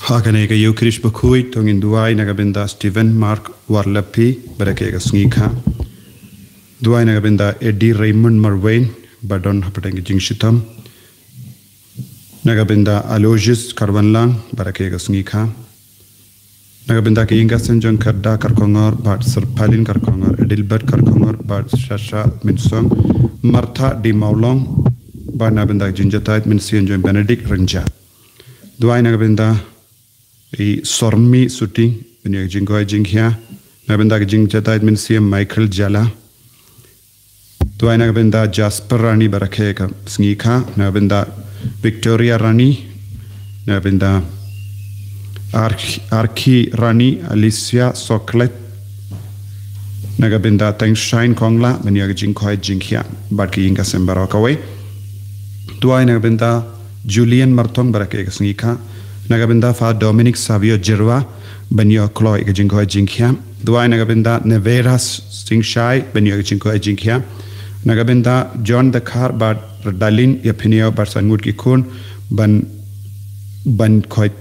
Hakanega Yukrish Bakui, Tongin Duai Nagabinda Stephen Mark Warlapi, Barakega Snika, Duai Nagabinda Eddie Raymond Marwain, Badon Hapatang Jingshitam, Nagabinda Aloysius Karvanlang, Barakega Snika, Nagabinda Kingasen John Karda Karkongor, Bad Sir Palin Karkongor, Edilbert Karkongor, Bad Shasha Minsong, Martha Di Maulong, Bad Nabinda Jinjatait Minsian John Benedict Ranja. Duai Nagabinda Sormi Suti, Benya Jingoi Jinghia, Nabinda Jingjatait Minsiam Michael Jala, Duai Nagabinda Jasper Rani Barakega Snika, Nabinda Victoria Rani, Nabinda Arki Rani Alicia Soklet, Nagabinda Tengshine Kongla, Benya Jingkoi Jinghia, Barki Inga Sembarakaway, Duai Nagabinda Julian Marton Barakega Snika, Nagabinda Fa Dominic Savio Jirwa, Benyo Chloe Jinko Jinkia, Duai Nagabinda Neveras Singshai, Benyo Jinko Jinkia, Nagabinda John the Car Bad Radalin Yapinio Barsangut Kikun, Ban Koit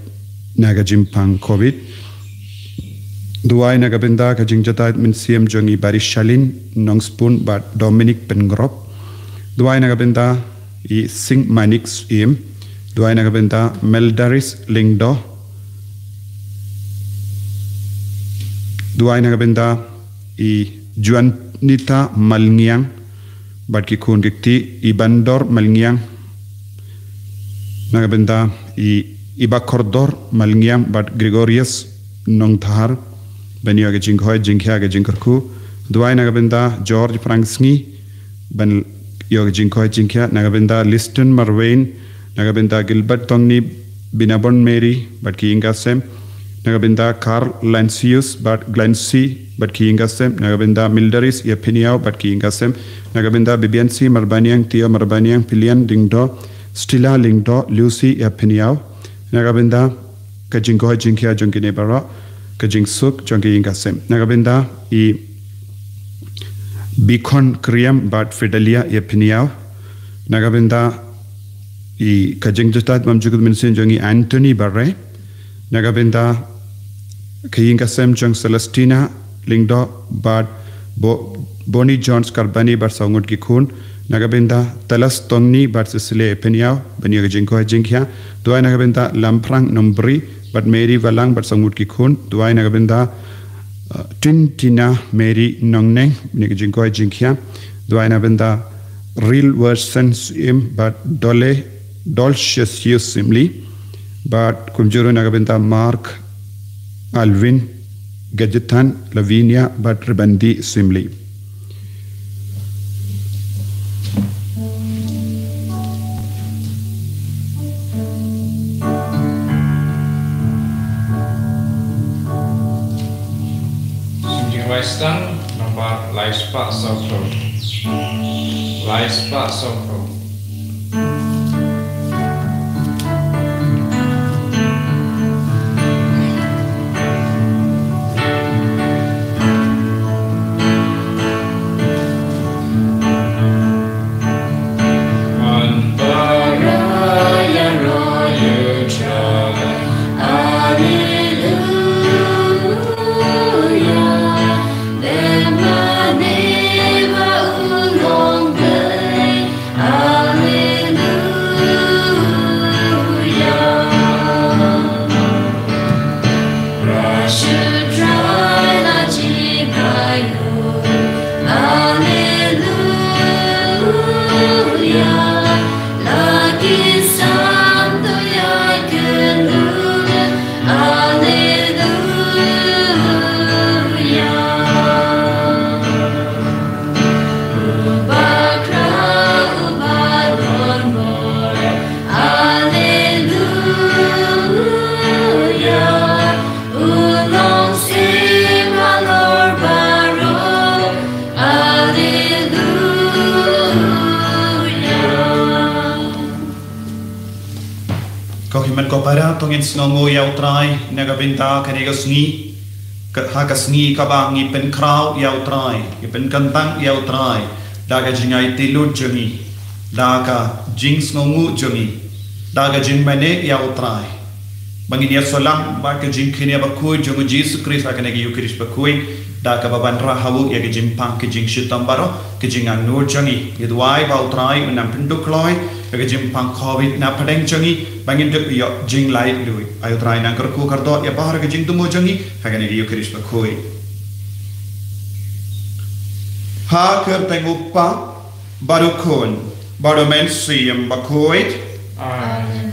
Nagajimpang COVID, Duai Nagabinda Kajingjatait Minsiam Jongi Barishalin, Nongspoon Bad Dominic Pengrop, Duai Nagabinda I Sing Manix Im, Duai Nagabinda Meldaris Lingdo, Duai Nagabinda I Juanita Malngiang, Badki Kun Gikti I Bandor Malngiang, Nagabinda I Ibakordor Malngiang, Bad Gregorius Nongthar, Benyo Jinkoi Jinkia Jinkerku, Duai Nagabinda George Franksngi, Ben Yoga Jinkoi Jinkia, Nagabinda Liston Marwain, Nagabinda Gilbert Tongni Binabon Mary, but Kiingasem, Nagabinda Carl Lancius, but Glency, but Kiingasem, Nagabinda Milderis, Yapiniao, but Kiingasem, Nagabinda Bibiansi, Marbaniang, Theo Marbaniang, Pilian, Dingdo, Stilla Lingdo, Lucy, Yapiniao, Nagabinda Kajinko Jinkia, Junkinebara, Kajing Suk, Junkingasem, Nagabinda I Bicon Kriam, but Fidelia, Yapiniao, Nagabinda I Kajingjatat Mamjugud Minsin Jongi Anthony Barre, Nagabinda Kayingasem Jong Celestina, Lingdo, Bad Bonnie Jones Carbani, Bar Sangut Kikun, Nagabinda Talas Tongni, Bar Cecilia Peniao, Benya Jinko Jinkia, Duai Nagabinda Lamprang Nombri, Bad Mary Valang, Bar Sangut Kikun, Duai Nagabinda Tintina Mary Nongneng, Benya Jinko Jinkia, Duai Nagabinda Real Versions Im, Bad Dolcius Simli, but Kumjuru Nagabinda Mark Alvin Gadgetan Lavinia, but Ribandi Simli. Sinjing Western nomor Laispa Sofro. Laispa Sofro. Kopara tongin snongo yautrai Nagabinda Kanegasni Hagasni Kabangi Pen Krau yautrai Pen Kantang yautrai Daga Jingai Tilu Jungi Daga Jing Snongu Jungi Daga Jingmane yautrai Bangin ya solam ba ke jing kini bakui jongo Jesus Christ akan agi Eucharist bakui da ka baban rahawu ya ke jing pang ke jing shitam baro ke jing anur jangi yedwai ba utrai unam pinduk loi ke jing pang covid na padeng jangi bangin dek yo jing lai lui ayo trai nang kerku kardo ya bahar ke jing tumo jangi akan agi Eucharist bakui ha ker tengupa baru kon baru mensiam bakui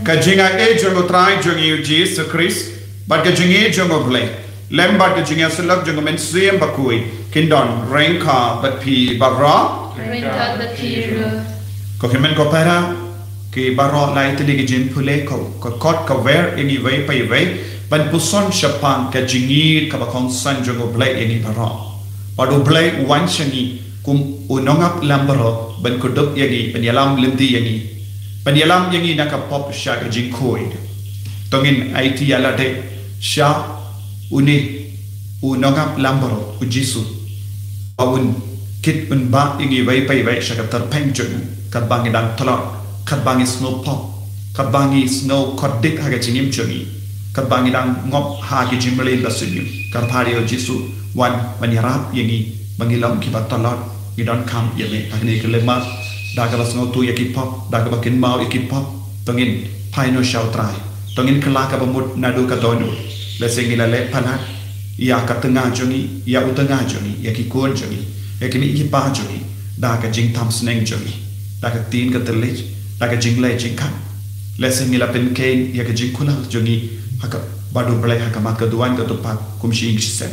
Kajinga ejong utrai jong yu Jesus Christ, but kajing ejong oblay. Lembat kajing asalak jong mensiam bakui. Kindon rengka but pi barra. Rengka but pi ru. Kokimen ko para ki barra lai tili kajing pule ko kot ka ver ingi way pa way. Ban puson shapan kajingir kabakong san jong oblay ingi barra. But oblay wan shangi kum unongap lambaro ban kudup yagi penyalam linti yagi. Penyalam yang ini nak pop syak jingkoi, tongin IT ala de syak uni unongap lambaro ujisu, awun kit unba ingi way pay way syak terpengjung kat bangi dan telur, kat bangi snow pop, kat bangi snow kodik haga jingim jungi, kat bangi dan ngop hagi jimrelin basunyum, kat hari ujisu wan menyerap yang ini mengilam kibat telur, idon kam yang ini kelemas. Daga bas ngotu yaki pop, daga bakin mau yaki pop, tongin paino shau trai, tongin kelaka bamut nadu katonu, lesing ilale panat, ya katengah jongi, ya utengah jongi, yaki kuon jongi, yaki mi ipa jongi, daga jing tam sneng jongi, daga tin katelij, daga jing le jing kan, lesing ilapen kain, yaki jing kulal jongi, haka badu belai haka mat keduan ketupat kumshi ingsen,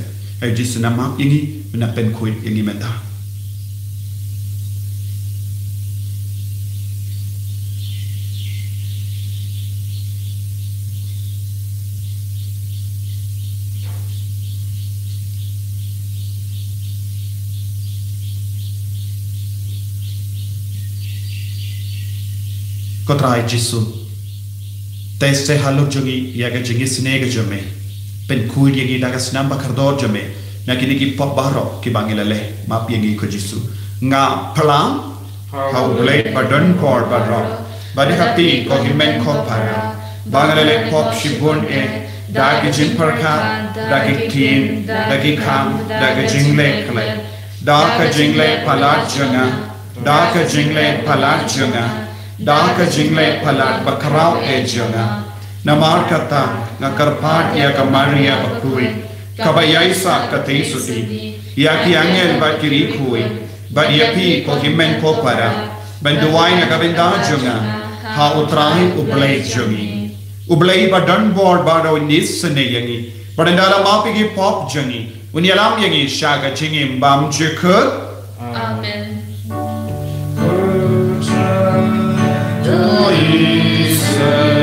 jis nama ini menapen kuin ini mentah. Kotrai Jisu Teste haluk jongi yaga jingi snega jome pen kuil yangi daga snamba kardor jome na kini ki pop baro ki bangilale map yangi ko Jisu nga pelang how blade badon kor badro badi happy ko himen ko para bangilale pop shibun dagi jimperka dagi tin dagi kam dagi jingle kale daka jingle palat jonga daka jingle palat jonga Daka jingle palat bakarau ejona. Namar kata ngakarpat ya kamaria bakui. Kabayaisa kati suti. Ya ki angel bakiri kui. Badiapi ko himen ko para. Banduai nagabinda jonga. Ha utrahi ublay jongi. Ublay badan board bado nis seneyangi. Badandala mapigi pop jongi. Unyalam yangi shaga jingim bam jikut. Amen. Jesus.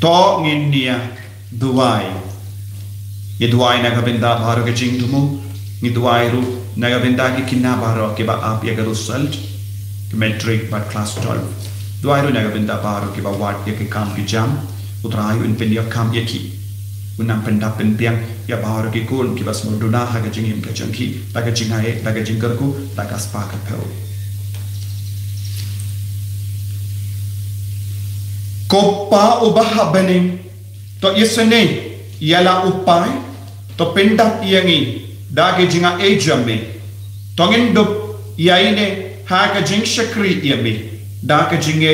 To nginia duai ye duai nagabenda bharo ke jingdumu ni duai ru nagabenda ki kinna bharo ke ba ap ye result ke metric ba class 12 duai ru nagabenda bharo ke ba wat ye ke kam ki jam utrayu in pendia kam ye ki unam penda penpiang ya bharo ke kun ki bas muduna ha ke jingim ke jangki ta ke jingae ta ke jingkarku ta ka spa ka pheu Kopa ubah bening to isene yala upai to pendat yangi dage jinga ejame to ngendop yaine ha ka jing shakri yame da ka jinge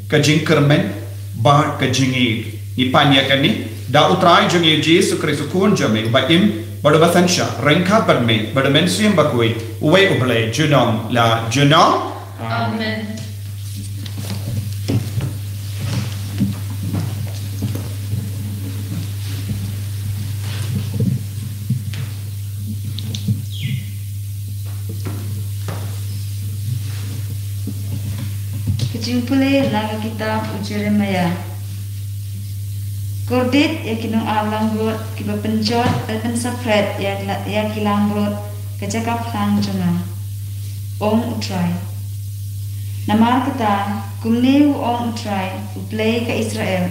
ka jing kermen ba ka jinge ni panya kani da utrai jinge jesu kristo kun jame ba im bada basansha renka padme bada mensiam bakui uwe uble junong la junong Amen. Jumpa laga kitab Jeremia. Kordit ya kinong alang brot kiba penjot dan sapret ya kilang brot kecakap lang jonga. Ong utrai. Namar kata kumneu ong utrai uplay ke Israel.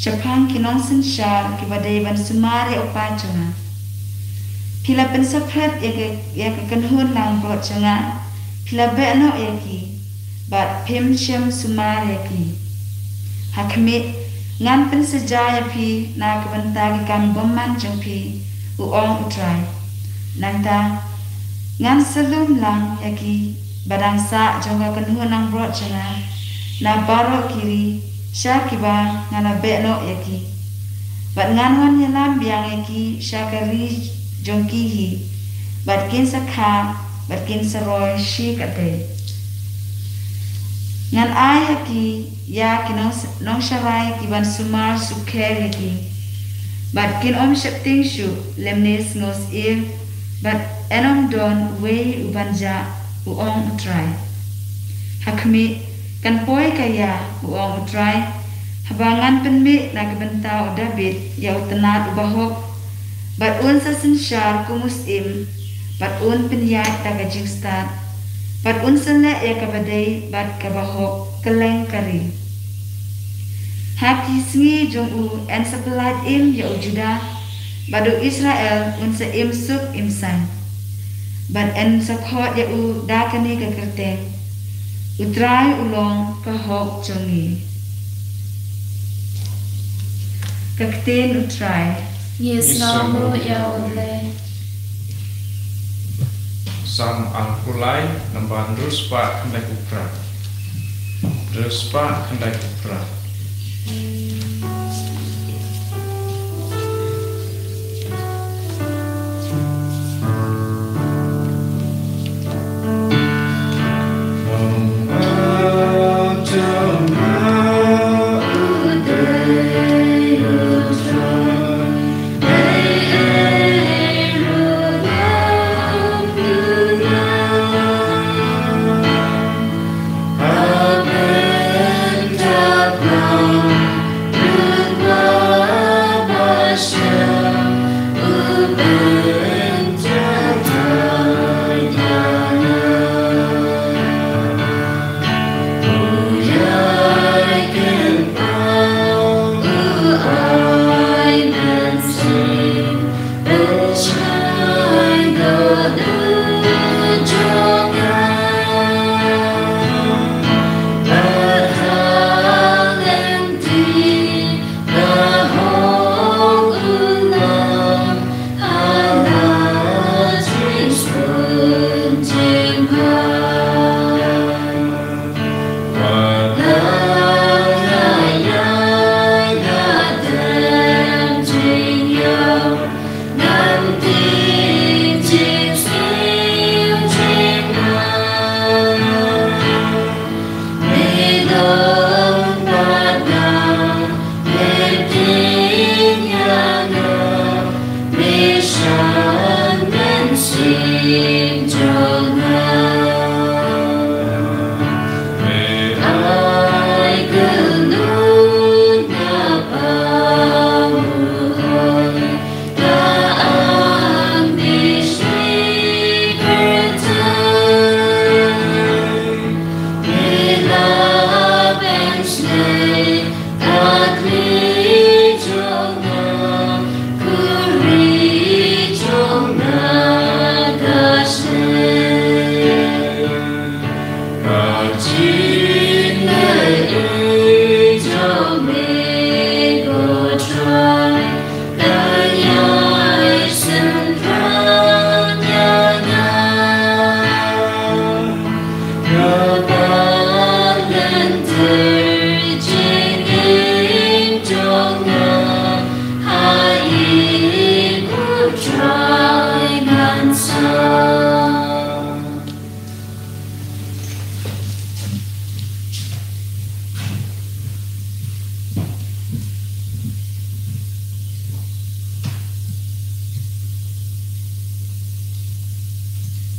Japang kinong sensyar kiba deban sumari opa jonga. Pila pensapret ya kekenhun lang brot jonga. Pila be'no ya ki. But Pim Shem Sumareki Hakmit Ngan pen sejaya pi na kebentagi kan boman jeng pi uong utrai Nanta Ngan selum lang yaki Badang sa jonga kenhu nang brot jenga Na baro kiri Syakiba ngana bekno yaki Bat ngan wan yalam biang yaki Syakari jongkihi Bat kin sakha Bat kin seroy shi kate Ngan ay ki ya kinong sharai ki ban sumar sukher ki but kin om shapting shu lemnes ngos ir but enom don we ubanja uong try hakmi kan poi kaya uong try habangan penmi na gebentau David ya utenat ubahok but un sa sinshar kumusim but un penyat taga jingstat Bat unsele ya kabadai bat kabahok keleng kari. Haki singi jong u en sepelat im ya ujuda badu Israel unsa im suk imsan. Bat en sakhot ya u dakani kekerteng. Utrai ulong kahok jongi. Kakten utrai. Yes, namu ya oleh. Sam Al-Kulai namban Ruspa Kendai Kupra Ruspa Kendai Kupra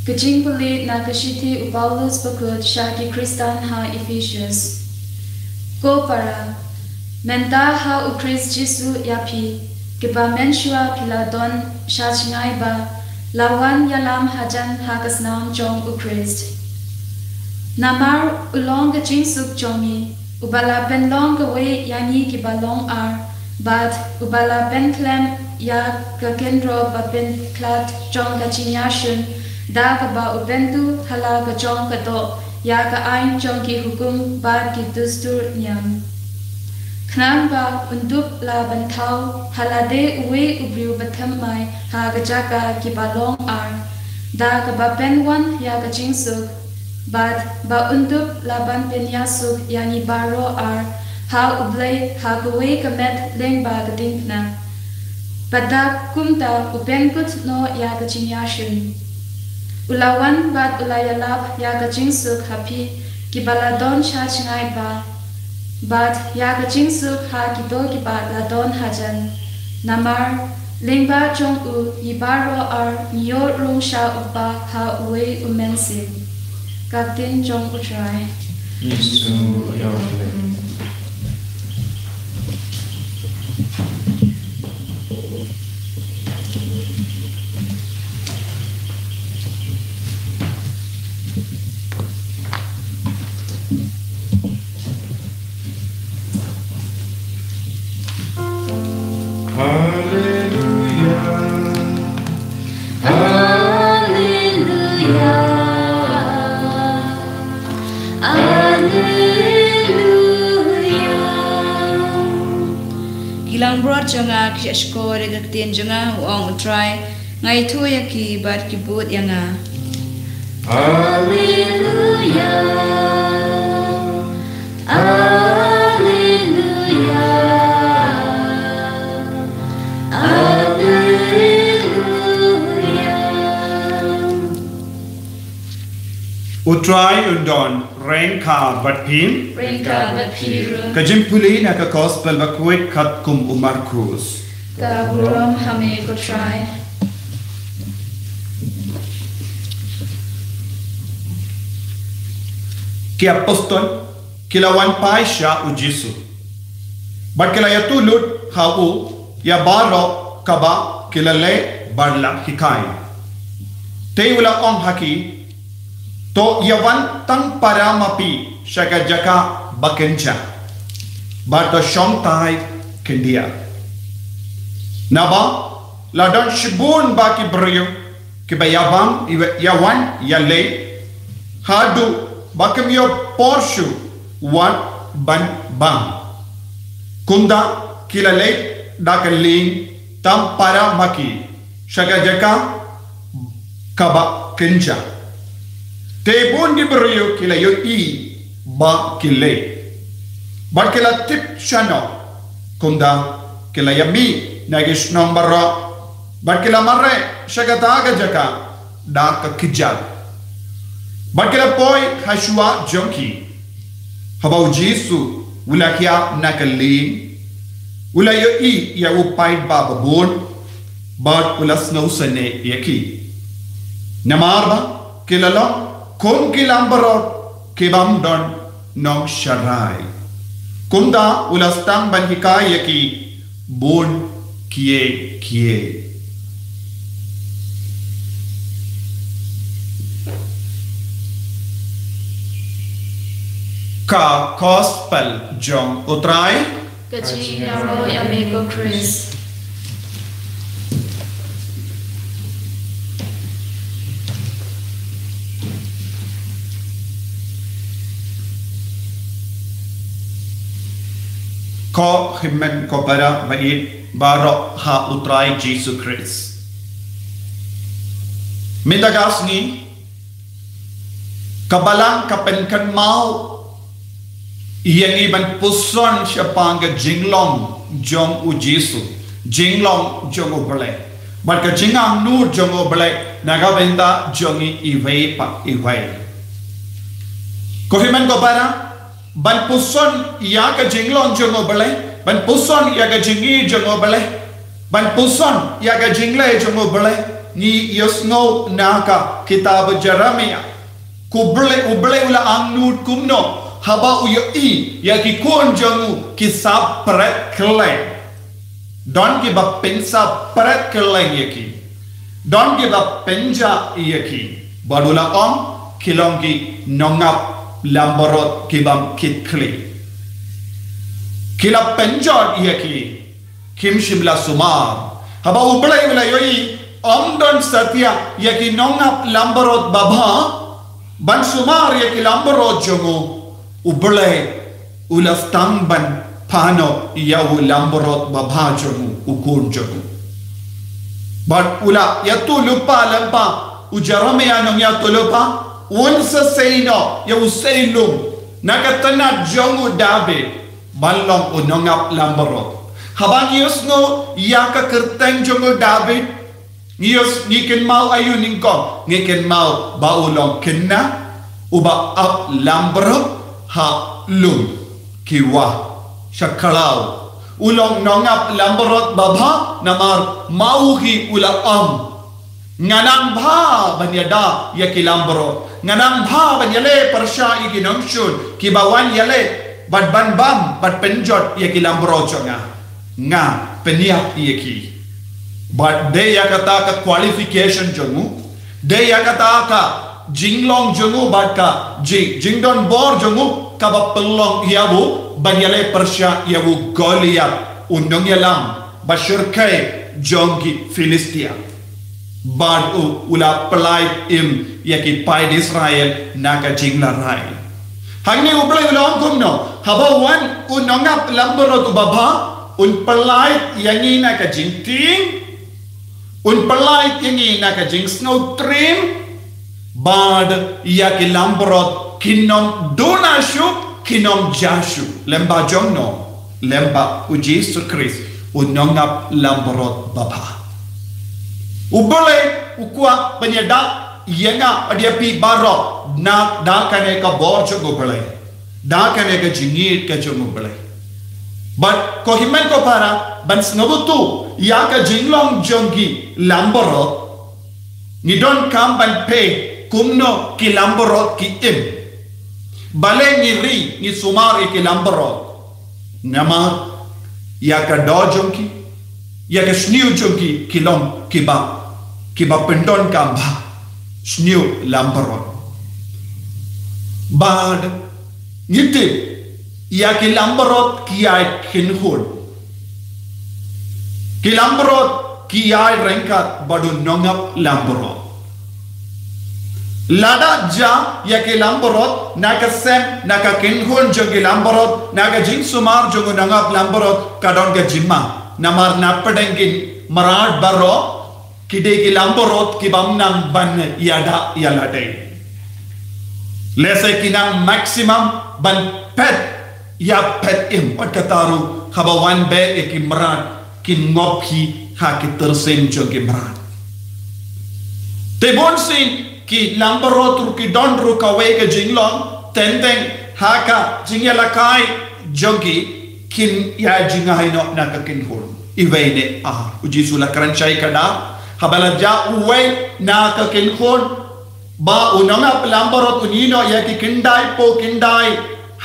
Kajing pelit na kashiti Paulus bakut syaki Kristan ha Ephesians. Ko para menta ha u Christ Jesu yapi kiba menshua kila don shachingai ba lawan yalam hajan ha kasnaam jong u Christ. Namar ulong kajing suk jongi ubala ben long gawe yani kiba long ar but ubala ben klem ya kakendro ba ben klat jong kachinyashun da ka ba ubentu hala ka chong ka to ya ka ain chong ki hukum ba ki dustur nyam khnam ba undup la ban thau hala de uwe ubriu batham mai ha ka jaka ki ba long ar da ka ba ben wan ya ka chingsuk ba undup la ban pen ya suk yani baro ar ha ublei ha ka we ka met leng ba ka dingna pada kumta upen kut no ya ka chinyashun Ulawan bat ulayalap ya kajing suk hapi kibaladon shachingai ba bat ya kajing suk ha kido kibaladon hajan namar lingba chong u ibaro ar niyo rung sha upa ha uwe umensin kaktin chong utrai Yesu yawle. Gilang broad jonga kishko regaktin jonga uang utrai ngai tu yaki bat kibut yanga. Hallelujah, Hallelujah, Hallelujah. Utrai undon rengka batpim Rengka batpiru kajimpuli na ka gospel bakwit kat kum umar cruz ka burom hame kutrai ki apostol kilawan paisha u Jesu bat kila yatulut hau ya baro kaba kilale barla hikai te ula ong haki to yawan tang paramapi shaka jaka bakencha bato shomtai kendia naba ladon shibun baki brio ke bayabam yawan yale hadu bakemyo porshu wan ban bang kunda kilale dakaling tam paramaki shaka jaka kaba kencha Tebon di beriyo kila yo i ba kile. Ba kila tip shano kunda kila yami nagish nombara ba kila marre shagataga jaka da ka kijal. Ba kila poi hashua jonki. Habau Jesu wala kia nakali wala yo i ya upaid ba babon ba wala snow sane yaki. Namarba kila lo Kung kilambarot kibam don nong sharai. Kunda ulastang banhikaya ki bun kie kie. Ka gospel jong utrai Kaji yaro yamego Chris ko himen ko para bait baro ha utrai Jesus Christ. Mindagas ni kabalang kapenkan mau yang iban puson siapa angga jinglong jong u Jesu jinglong jong u belai barka jingang nur jong u belai naga benda jongi iwei pa iwei kohiman ko para ban puson ya ka jinglong jong u belai ban puson ya ka jingi jong u belai ban puson ya ka jingle jong u belai ni yosno naka kitab Jeremia kuble uble ula angnut kumno haba uyo i ya ki kon jangu kisab pret kle don ki ba pensa pret kle yaki don ki ba penja yaki badula om kilong ki nongap lamborot ki bam kit kli kila penjot yaki kim shimla sumar haba uble ula yoi om don satya yaki nongap lamborot baba ban sumar yaki lamborot jangu ubelai ulas tamban pano yahu lamborot babajomu ukun jomu but ula yatu lupa lampa ujarame anong yatu lupa unsa seino yahu seilum nakatana jongu David balong unongap lamborot habang yusno yaka kerteng jongu David ngiyos ngikin mau ayu ningkong ngikin mau baulong kena uba up lamborot ha lum kiwa shakalau ulong nongap lamborot baba namar mauhi ula nganang bha banyada yaki lamborot nganang bha banyale persha iki nongshun kibawan yale bad ban bam bad penjot yaki lamborot jonga nga peniak yaki but de yakata ka qualification jongu de yakata ka jinglong jongu badka jingdon bor jongu kaba pelong yabu banyale persya yabu Goliath unong yalam bashirkai jongi Filistia bad ula pelai im yaki pai Israel naga jingla rai hangni ublai ulong kumno haba wan unongap lamborot baba un pelai yangi naga jingting un pelai yangi naga jing snow trim bad yaki lamborot kinom donashu kinom jashu lemba jongno lemba u Jesus Christ unongap lamborot baba ubole ukwa penyeda yenga dia pi baro na da kane ka borjo go bele da kane ka jingit ka jomo bele but ko himen ko para ban snobutu ya ka jinglong jongi lamborot ni don kam ban pay kumno ki lamborot ki im bale ni ri ni sumari ki lamborot nama ya ka dojong ki ya ka shniu jongi kilom kiba pendon kamba shniu lamborot bad ngite ya ki lamborot ki ay kinhul ki lamborot ki ay rengkat badu nongap lamborot lada ja ya ke lamborot naka sem naka kinhun jogi lamborot naka jing sumar jogo nangap lamborot kadon ga jimma namar napadengin marad baro kide ki lamborot ki bamnang ban yada yalade lese kinang maximum ban pet ya pet im kataru khabawan be ki marad kin ngopi ha ki tersem jogi marad te bonsin ki lamborot ru ki don ru ka we ka jinglong tenteng haka jingelakai jogi kin ya jingai no naka kin hul iwene uji sula kranchai kada habala ja uwe naka kin hul ba unanga lamborot unino ya ki kindai po kindai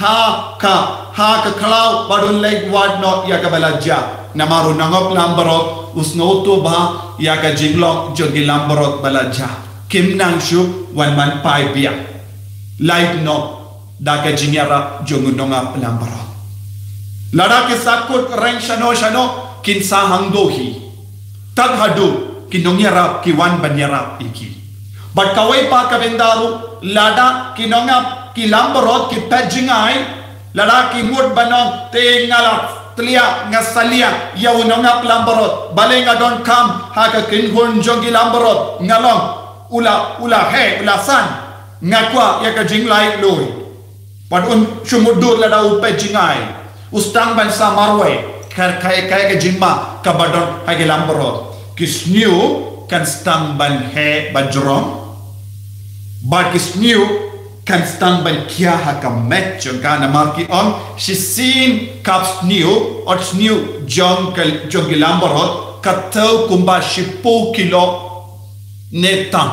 ha ka klau badun leg wad no ya ka bala ja namaru nangop lamborot usno to ba ya ka jinglong jogi lamborot bala ja kim nang shu wan man pai bia light no da ka jingara jongu nonga lambara lada ke sakut reng shano kin sa hangdo hi tad hadu kin nongyara ki wan banyara iki but kawai pa ka bendaru lada ki nonga ki lambarot ki pejingai lada ki mut banong te ngala tlia ngasalia ya unongap lamborot balenga don kam haka kinhun jongi lamborot ngalong ula san ngakwa ya ka jinglai loi pad un sumudur lada upe jingai ustang ban samarwe kai ka jingma ka badon hage lamborot kisniu kan stang ban he bajrong but kisniu kan stang ban kia haka met jongka namarki on shisin kaps new or new jongi lamborot katau kumba shipo kilo netang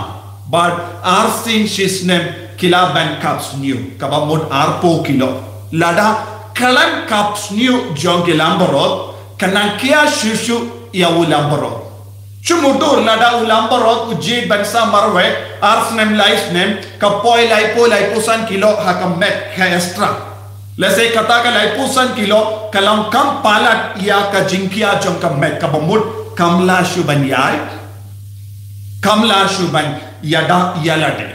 but arsin shisnem kila ban kaps new kabamod arpo kilo lada kalam kaps new jongi lamborot kanang kia shushu ya lamborot Cumudur lada ulamborot ujid bansa marwe arsnem laisnem kapoi laipusan kilo hakam met extra lese kata ka laipusan kilo kalam kam palat ya ka jingkia jong kam met kabamud kamla shuban yada yalade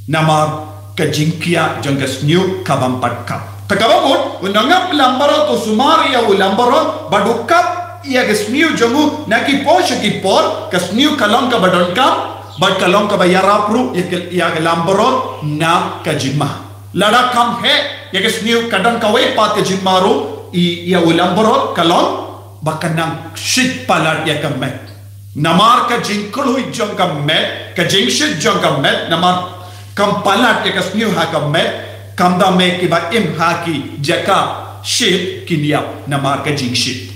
namar ka jingkia jong kasniu kabam patkap takabamud unangap lamborot usumari ya ulamborot badukap ia kesmiu jongu naki posha ki por kesmiu kalong ka badon kam bad kalong ka bayarapru ia ke lamborot na ka jimma lada kam he ia kesmiu kadang ka wei pat ka jimmaru ia ulamborot kalong bakanang shit palar ia kamet namar ka jinkulu jong kamet ka jingshit jong kamet namar kam palar ia kesmiu ha kamet kam da me ki ba im haki jaka shit kiniap namar ka jingshit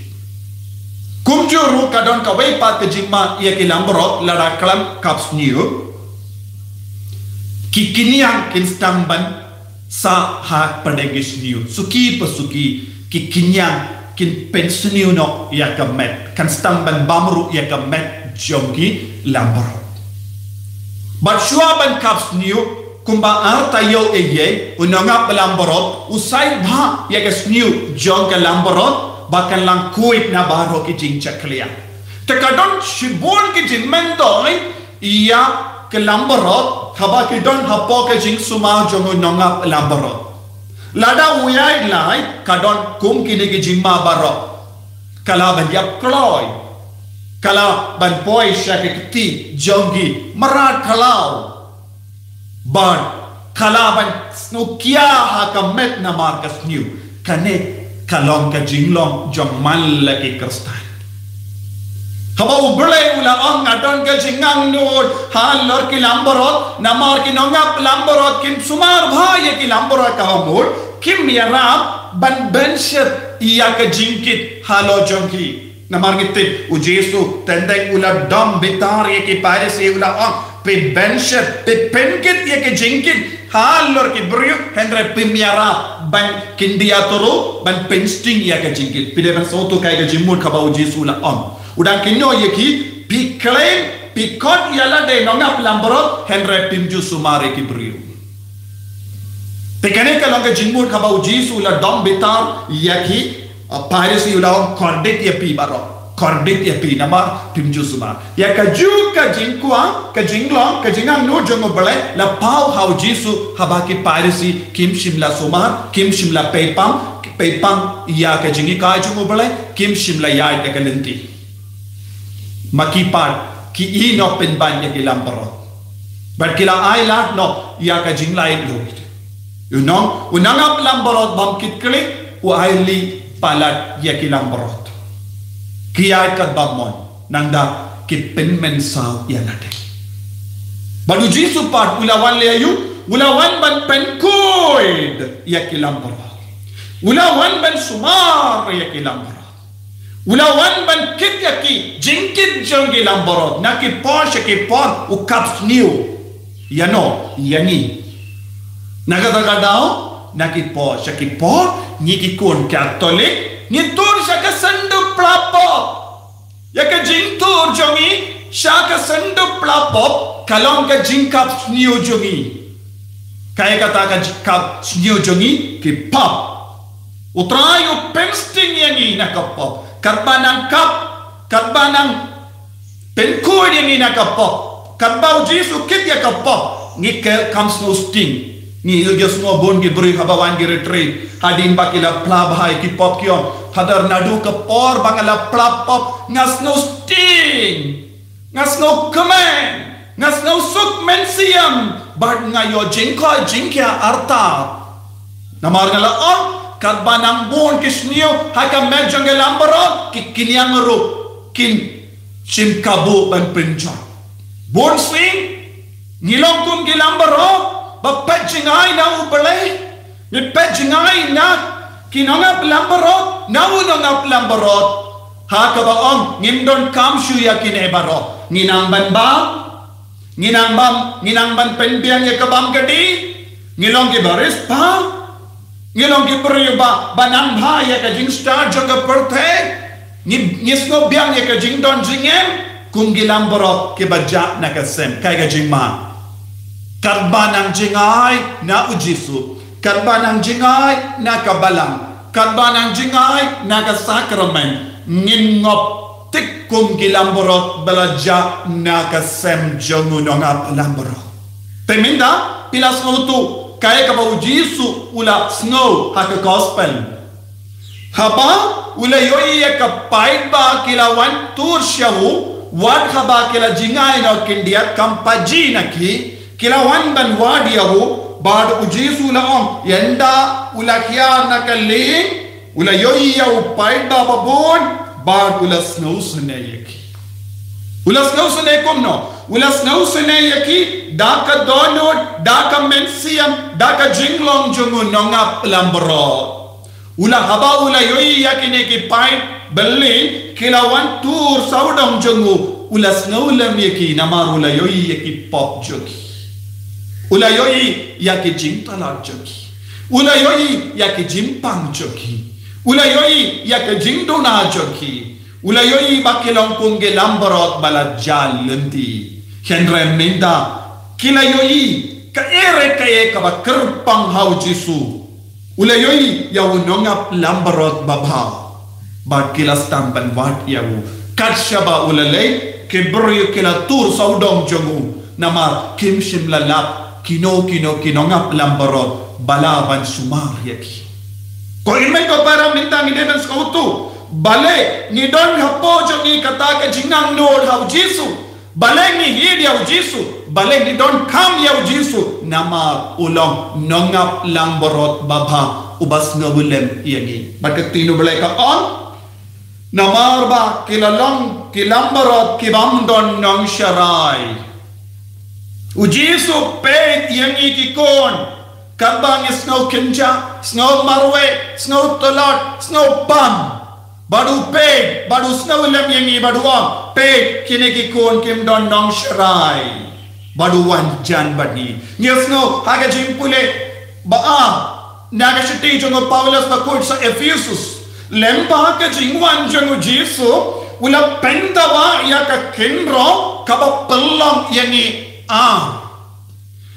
kumjuru kadon kawai pat ke jingma ia ke lamborot lada kalam kaps new kikiniang kinstamban sa ha padegis new suki pasuki kikiniang kin pensioniu no ia kamet kinstamban bamru ia kamet jongi lamborot but shuaban kaps new kumba artayo eye unanga lamborot usai bha ia ke new jong ke lamborot bahkan lang kuit na baro ki jing chaklia tekadon shibon ki jing mendoi ia ke lamborot khaba ki don hapo ke jing suma jongo nonga lamborot lada uyai lai kadon kum ki ki jing ma baro kala ban yap kloi kala ban poi shakti jongi marat kalau ban kala ban snukia hakamet na markas new kane kalong ka jinglong jong mal lagi kristan haba ublay ula ang adon ka jingang nod halor ki lamborot namar ki nongap lamborot kim sumar bhai ki lamborot ka mur kim yarab ban benshet iya ka jingkit halo jongki namar gitte u jesu tendeng ula dom bitar ki paris ula ang pe benshet pe penkit ya ki jingkit halor ki brio hendra pimiara ban kindia toro ban pensting ya ka jingkit pide ban soto kai ka jimur ka bau jesu la on udang kinno yeki pi claim pi kot yala de nonga lamborot hendra pimju sumare ki brio tekane ka longa jimur ka bau jesu la dom bitar yaki paris ula kordit ya pi baro kordit ya pi nama pimju sumar ya ka ju ka jingkwa ka jinglong ka jingang no jongo bale la pau hau jesu habaki parisi kim shimla sumar kim shimla pepam ya ka jingi ka jongo bale kim shimla ya ka lenti makipat ki i no pen ban ya kilambaro but kila ai lat no ya ka jingla lo unang lamborot bam kit klik u ai li palat ya kilambaro kiai kat bamon nanda ki penmen sa ya nade badu jisu pat ulawan le ayu ulawan ban penkoid ya kilambaro ulawan ban sumar ya kilambaro ulawan ban kit ya ki jinkit jongi lambaro na ki porsche ki por u kaps new ya no yani nagada dao na ki porsche ki por ni ki kon katolik ni tur shaka sandu plapop ya ka jing tur jongi shaka sandu plapop kalong ka jing kap sniu jongi kaya kata ka kap sniu jongi ki pop utrayo pensting yangi na kapop karbanang kap karbanang penkoy yangi na kapop karbau jisu kit ya kapop ni ke comes no sting Ni ilga semua bon ki beri habawan ki retreat. Hadin bakila plabhai ki pop kion. Hadar nadu ke por bangala plab pop. Ngas no sting. Ngas no kemen. Ngas no suk mensiam. Bad ngayo jingkoi jingkia arta. Namar ngala on. Kat banang bon kisniyo. Haka medjang gelambaro. Ki kiniang rup. Kin sim kabu ban penjot. Bon swing. Ngilong kum gelambaro. Bapak jingai na ubale, bapak jingai na kinonga pelambarot, nonga pelambarot. Hakabaong ngimdon kamshu ya kinebaro, nginang ban pendiang ya kabam gadi, ngilong ki baris pa, ngilong ki periuba banang ba ya kajing star jaga perthe, ngisno biang ya kajing don jingem, kum gilambarot ki bajak na kasem kai kajing ma. Karbanang jingai na ujisu, karbanang jingai na kabalang, karbanang jingai na kasakramen, ngingop tikum gilamborot belaja na kasem jongunonga lamborot. Peminda pilas ngutu kaya kaba ujisu ula snow haka gospel. Haba ula yoi ya kapait ba kilawan tur syahu, wad haba kila jingai na kindiat kampaji na ki. Kilawan ban wadiyahu bad ujisu laom yenda ula kia nakaling ula yoya upai bababon bad ula snow sunayaki ula snow sunayakum no ula snow sunayaki daka donod daka mensiam daka jinglong jungun nonga pelambro ula haba ula yoya kineki pai beli kilawan tur saudam jungu ula snow lam yaki namar ula yoya ki pop joki Ulayoi yaki jing talak joki. Ulayoi yaki jimpang joki. Ulayoi yaki jing dona joki. Ulayoi bakilong kung gelambarot balad jal lenti. Henry minda kilayoi kaere kaye kabakerpang hau jisu. Ulayoi yawunongap lambarot babha. Bad kilas tampan wat yawu. Katsyaba ulalay kibrio kilatur saudong jongu. Namar kim shim lalap. Kino ngap lambarot balaban sumar yaki. Ko ilmay ko para minta ngideben skautu. Bale ni don hapo jongi kata ka jingang nod hau jisu. Bale ni hid yau jisu. Bale ni don kam yau jisu. Nama ulong nongap lambarot babha ubas ngabulem yaki. Bakatino balay ka on. Namar ba kilalong kilambarot kibam don nong syarai. Ujisu pet yang ikikon kabang snow kenja snow marwe snow tolot snow pam badu pet badu snow lem yang i badu am pet kini kikon kim don nong sharai badu wan jan badi ni snow haga jimpule ba naga shiti jongo Paulus bakut sa Ephesus lempa ka jingwan jongo Jisu ula pendawa ya ka kinro kaba pelong yang i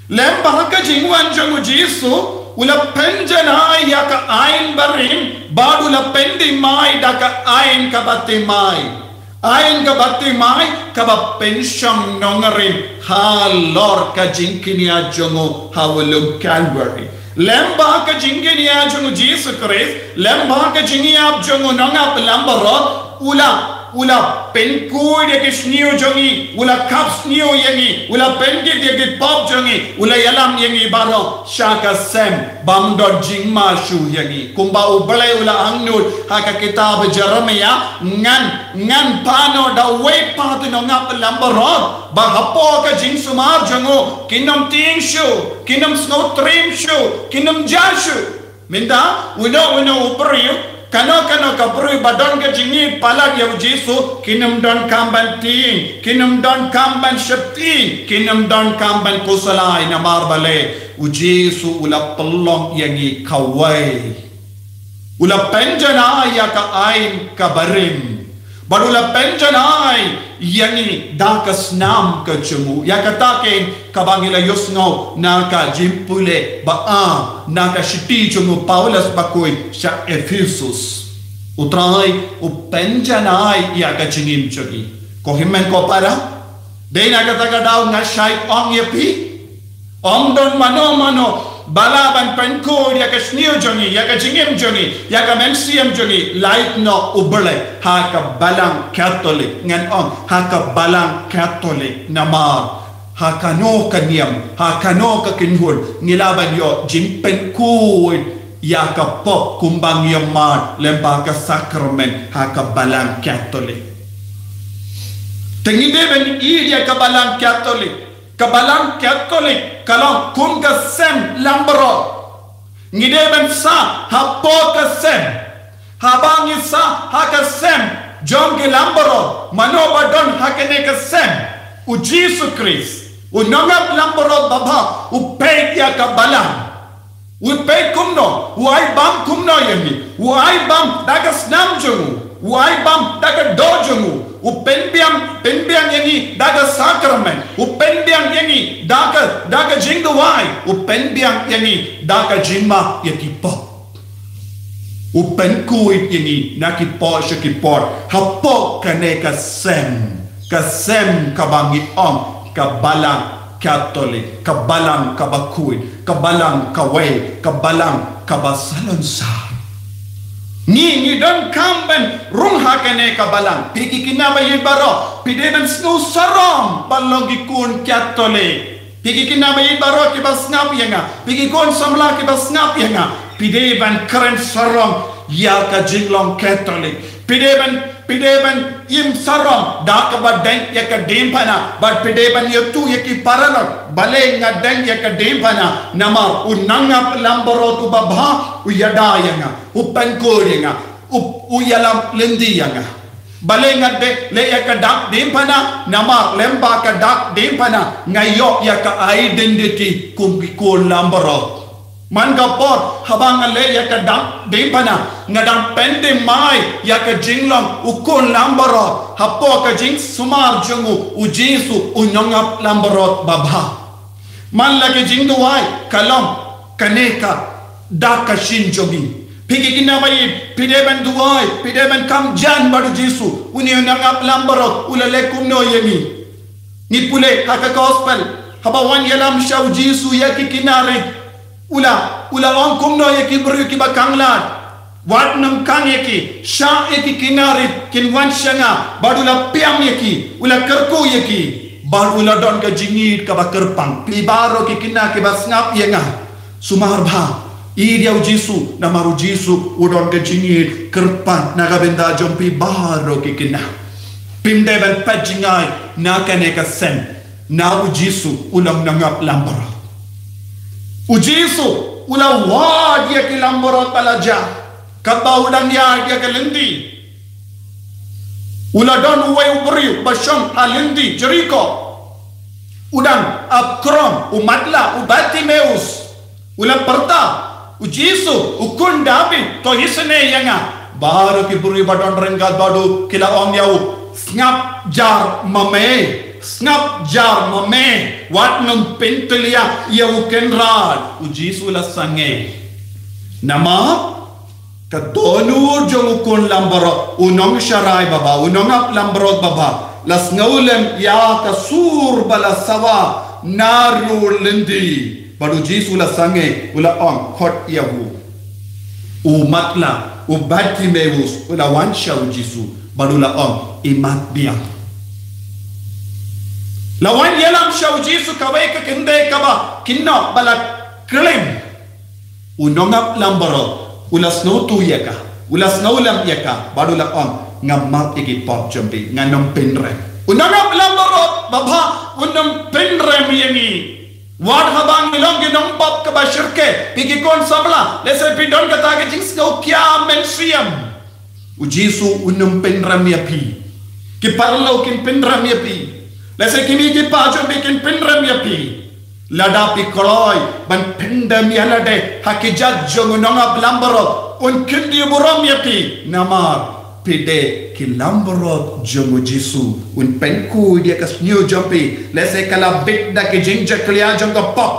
lembah ka jingwan jangu Jisu ula penjana ya ka ain barim badu la pendi mai da ka ain ka bati mai ka ba pensyang nongarim halor ka jingkinia jangu hawalum Calvary lembah ka jingkinia jangu Jisu Christ lembah ka jingiap jangu nongap lambarot ula penku dia ke sniu jongi ula kap sniu yangi ula pengi dia ke pop jongi ula yalam yangi baro shaka sem bamdor jingma shu yangi kumba ubalai ula angnud haka kitab Jeremia ngan pano da we patu no ngap lambarot ba hapo ka jing sumar jongo kinam ting shu kinam snow trim shu kinam jashu minda uno uperiu Kano kapuri badon ke jingi palag yau Jisu kinam don kamban ting kinam don kamban syepti kinam don kamban kusalai namar bale ujisu ula pelong yangi kawai ula penjana ya ka ain kabarim badula penjana yangi dakas nam ke jemu ya kataken kabangila yusno naka jimpule ba naka shiti jemu Paulus bakoi sa Ephesus utrai upenjanai ya ka jingim jogi ko himmen ko para de na kata daw na shai ong yepi ong don mano balaban penko ya ka snio jongi ya ka jingem jongi ya ka mensiam jongi light no ubele ha ka balang Catholic ngan on ha ka balang Catholic namar ha ka no ka niam ha ka no ka kinhul ngilaban yo jing penko ya ka pop kumbang yamar lembaga sakramen ha ka balang Catholic tengide ben iya ka balang Catholic kabalang Catholic kalau kum ka sem lambro ngide ben sa ha po ka sem habang isa ha ka sem jong ke lambro mano badon ha ke ne ka sem u Jesus Christ u nangap lambro baba u pe ya kabalang u pe kumno u ai bam kumno yemi u ai bam daga snam jongu u ai bam daga dojongu penbiang yangi daga sakramen penbiang yangi daga jingdawai penbiang yangi daga jingma yakipo penkui yangi nakipo shakipor hapo kane kasem kabangi om kabalang Catholic kabalang kabakui kabalang kawai kabalang kabasalonsa ni don kamben rung hakane kabalang piki kinaba yibaro pideben snu sarom balongi kun Catholic piki kinaba yibaro ki basnap yanga piki kon samla ki basnap yanga pideben keren sarom ya ka jinglong Catholic pideben im sarom da ka badeng ya ka dempana bad pideben yotu ya ki paralok bale ngadeng ya ka dempana nama unanga lamboro tu babha uyada yanga upan korenga uyalam lendi yanga bale ngadde le ya ka dak dempana nama lemba ka dak dempana ngayo ya ka identity kumpiko lamboro man gapor habang le ya ka dak dempana ngadang pende mai ya ka jinglong ukon lamboro hapo ka jing sumar jungu ujisu unyongap lamboro babha man lagi jing duai kalam kaneka daka shin jogi pigi kinabai pideban duai pideban kam jan baru jisu uni nangap lambaro ulale kumno yemi ni pule haka gospel habawan yalam shau jisu yaki kinare ula on kumno yaki bru ki bakanglat wat nam kang yaki sha yaki kinare kinwan shanga badula piam yaki ula kerku yaki baru ladon ka jingit ka bakerpang libaro ki kina ke basngap yenga sumar bha idia ujisu namaru jisu udon ka jingit kerpan naga benda jompi baro ki kina pimde ban pajingai na kane ka sen na ujisu ulam nangap lambara ujisu ula wad ya ki lambara talaja kaba udang ya ka lendi uladon uway ubri basham halindi Jericho udang akrom umatla ubatimeus ulam perta ujisu ukun David to hisne yanga baru ki buri badon renggal badu kila om yau snap jar mame wat num pentelia yau kenral ujisu la sange nama kadonur jong ukun lambaro unong sharai baba unong ap lambaro baba las ngaulem ya kasur bala sawa naru lendi baru jisu la sange ula on khot yahu umatla ubati meus ula wansha jisu baru la on imat biang lawan yalam shau jisu kawai ka kende kaba kinno bala klem unong ap lambaro ulas no tu yaka ulas no lam yaka baru la on ngamat iki pop jompi nganom penre unang lambaro baba unam penre yemi wad habang ilong ginong pop ka bashirke pigi kon sabla lese pidon kata ke jings no kya mensiam ujisu unam penre yapi ki parlo kin penre yapi lese kimi ki pajo bikin penre yapi ladapi koloi ban pendam yalade hakijat jongononga blambaro un kindi buram yapi namar pide ki lambaro jongo jisu un penku dia kas new jumpi lese kala bit da ke jinja klia jongo pop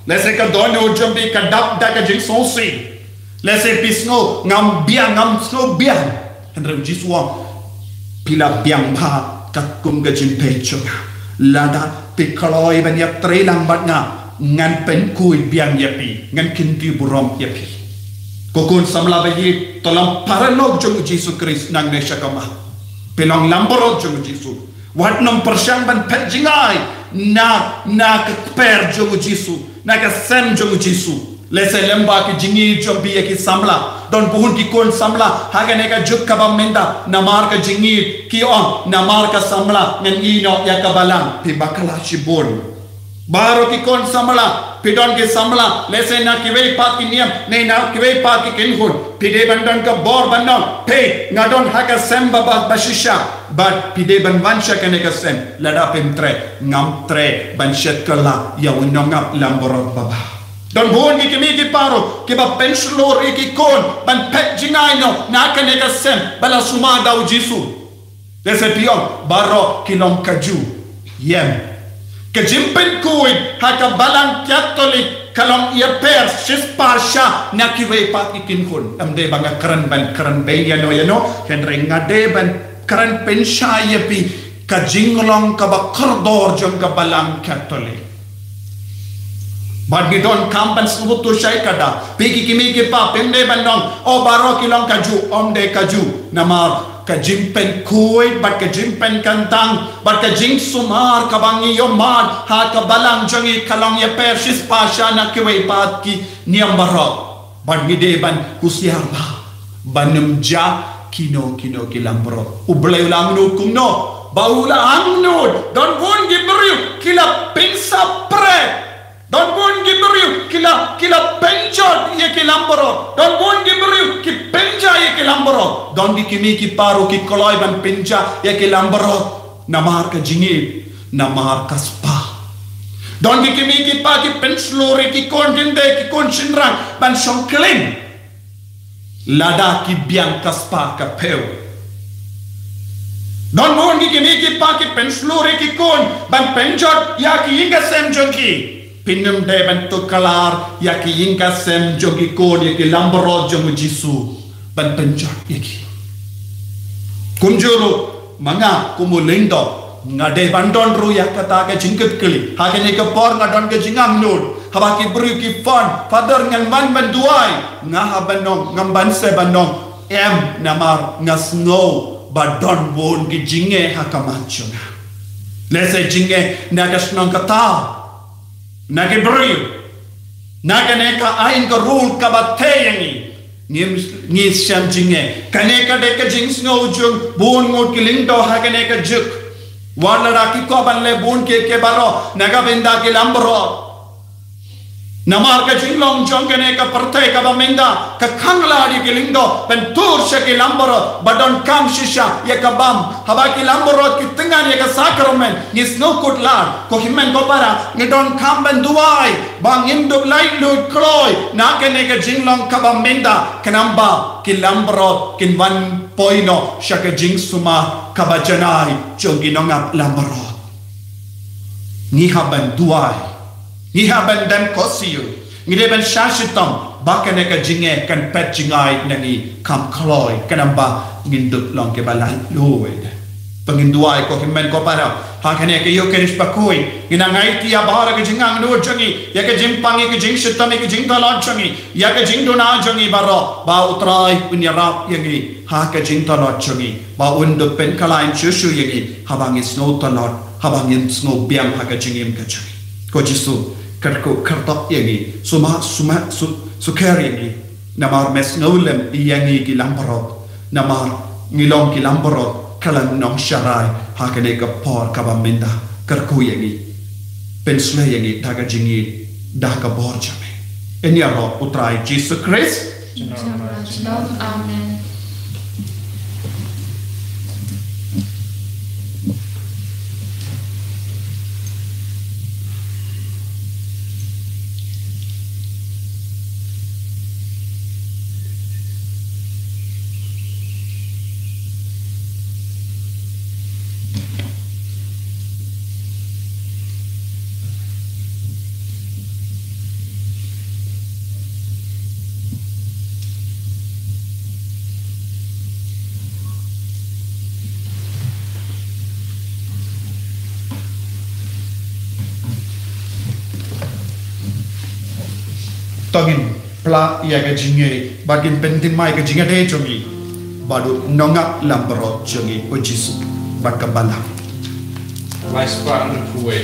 lese ka dono jumpi ka dap da ke jing sonsi lese pisno ngam biang ngam sno biang hendrem jisu pila biang ba kakum ga jimpe chonga lada pikaloi ban yap tre lang bat nga ngan pen kui biang yapi ngan kinti burom yapi kokun samla bayi tolam paralog jong Yesus Kristus nang ne syakama pelong lamborog jong Yesus wat nom persyang ban pet jingai na per jong Yesus na ka sem jong Yesus lese lemba ki jingi jong bi ki samla don puhun ki kon samla haga ne ka juk ka bamenda namar ka jingi ki on namar ka samla ngan ino ya ka balang pi bakala shibon baro ki kon samla pidon ke samla lese na kiwei pat ki niam ne na kiwei pat ki kinhun pide bandon ka bor bandon pe ngadon haga semba bashisha but pide ban vansha kane ka sem lada pemtre ngam tre banshet kala ya winongap lamborot baba don bon ki kimi ki paro ki ba penslor ki kon ban pet jingai no na kane ka sem bala suma dau Jisu lese pion baro kilom kaju yem kejimpen kuit haka balang Katolik kalong ia per sis pasha na kiwe pat ikin kun amde banga kran be yano henry ngade ban kran pensha yepi kajinglong ka ba kordor jong ka balang Katolik but we don't come and subutu shay kada piki kimi ki pa pende bandong o baro kilong kaju omde kaju namar kajimpen kuit bat kajimpen kantang bat kajing sumar kabangi yomad ha kabalang jangi kalong ya persis pasha na kiwei pat ki niambaro bat gide ban kusiar ba banum ja kino kilambro ublay ulang no kumno baula angno don bon gibriu kila pinsa pre don bon gibriu kila penjot ye kilambro don bon gibriu ki penja ye kilambro don di kimi ki paru ki koloi ban penja ye kilambro namar ka jingi namar ka spa don di kimi ki pa ki penslore ki kondinde ki konshinrang ban shonklin lada ki biang ka spa ka peu don bon di kimi ki pa ki penslore ki kon ban penjot ya ki inga sem jonki pinum de bentuk kalar ya ki inga sem jogi kon ya ki lambro jong Jisu ban penjot iki kumjuru manga kumulendo ngade bandon ru ya kata ke jingket keli hagene ke por ngadon ke jingam nod haba ki bru ki fon father ngan man banduai ngaha bandong ngamban se bandong em namar ngasno badon bon ki jinge hakamachuna lese jinge nagasnong kata nage bru naga neka ain ka rule ka bateyangi ni syam jinge kaneka deka jing snow jung bon ngot kiling do hagane ka juk wala raki ko banle bon ke baro naga benda ke lambro namar ka jinglong jong kane ka parte ka bamenda ka khangla di kiling do bentur se ke lambro badon kam shisha ya ka bam haba ki lambro ki tengan ya ka sakramen ni snow kut la ko himen ko para ni don kam ben duai bang induk lai lu kloi na kane ka jinglong ka bamenda kanamba ki lambro kin van poino shaka jing suma kabajanai jogi nongap lambro ni haban duai ni haban dem kosiu ni deben shashitam bakane ka jinge kan pet jingai nangi kam kloi kanamba nginduk long ke balai loed penginduai ko himen ko para hakane ke yo kenish pakoi ginangai ti abara ke jingang no jangi ya ke jimpangi ke jing shitam ke jing talon jangi ya ke jing dona jangi baro ba utrai unyarap yangi ha ke jing talon jangi ba undu pen kalain chushu yangi habangi snow talon habangin snow biam ha ke jingim ke jangi ko Jisu karko kartap yangi suma sukar yangi namar mes nolem yangi ki lamborot namar ngilong ki lamborot kalan nong sharai hakane ka por ka bamenda karko yangi pensle yangi daga jingi daga borjame enyaro utrai Jesus Christ Amen. tongin pla ya ga jinge bagin pentin mai ga jinga de jongi badu nonga lambro jongi o Jisu bakabala Lais pa ang kuwe.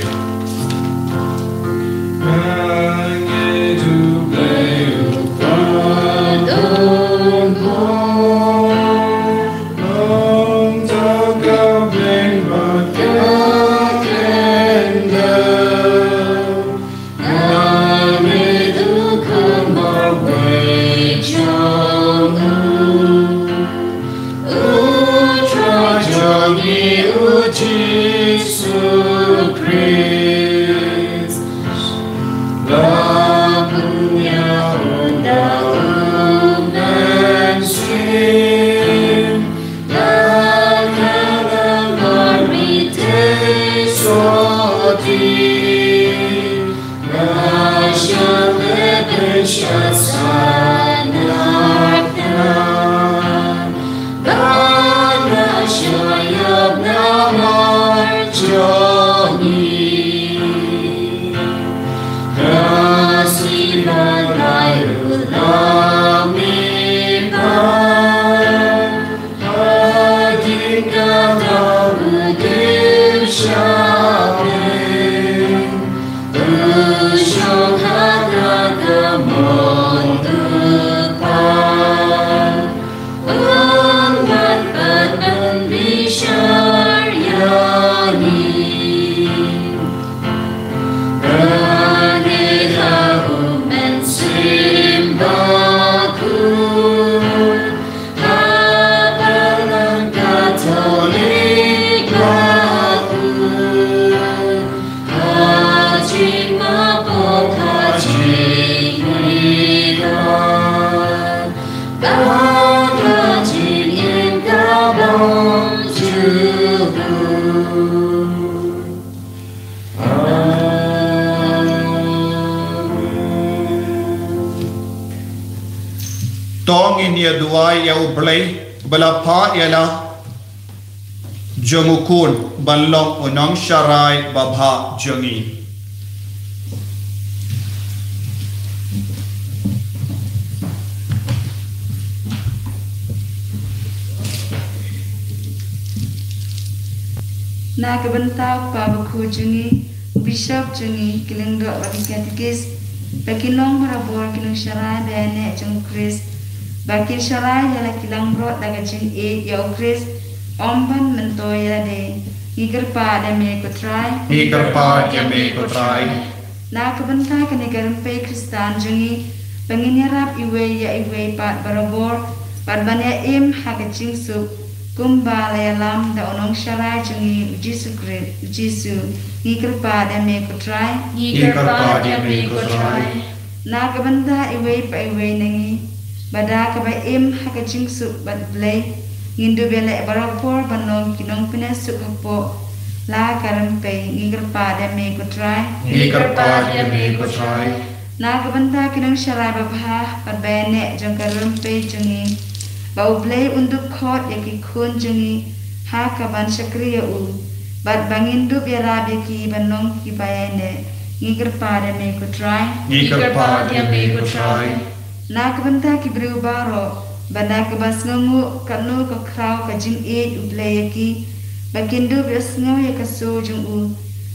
Tong in ya duai ya ublay bala pa ya la jongukun balong unang sharai babha jongi na kabantao pa bakhu jungi bishop jungi kilingdo bagi katekis bakinong marabor kinong sharai bene jong Chris bakin sharai yala kilang rot daga jing e ya Chris omban mento yala de igar pa da me ko try na kabanta kani garampe Kristan jungi panginyarap iwe ya iwe pat barabor pat banya im haga jing su kumba layalam da onong sharai jungi Jisu igar pa da me ko try na kabanta iwe pa iwe nangi bada kabai im haka jingsu bad blay ngindu bele barapor banom kinong pinasu kapo la karam pay ngigar pa da me ko try na kabanta kinong sharai babha bad bene jong karam pay jungi bau blay unduk khot yaki khun jungi ha kaban shakriya u bad bangindu bera beki banom ki bayane ngigar pa da me ko try na kabanta ki beriu baro bada kabas ngamu kanu ka kraw ka jing e ublay ki bakindu bias ngaw ya kaso jung u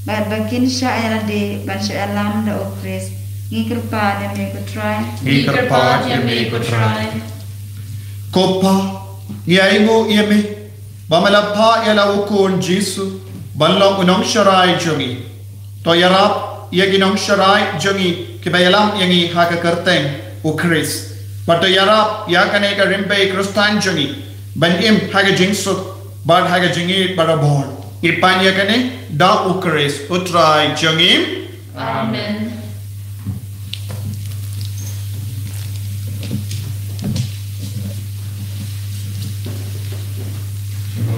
bad bakin sha ayala de ban sha alam da okres ngikir pa ya me ko try kopa ngiaingo iame bamalapha yala ukun Jisu balong unong sharai jongi to yarap yaginong sharai jongi kibayalam yangi haka kerteng o Chris but yarap yakane ka rimpe Kristan jongi ban im haga jingsu bad haga jingi barabor ipan yakane da o Chris utrai jongi Amen.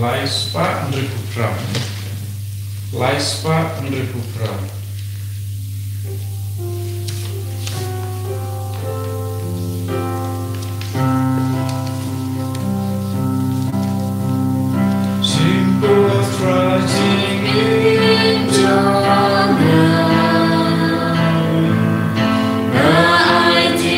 Laispa Andre Putra. Laispa Andre Putra. The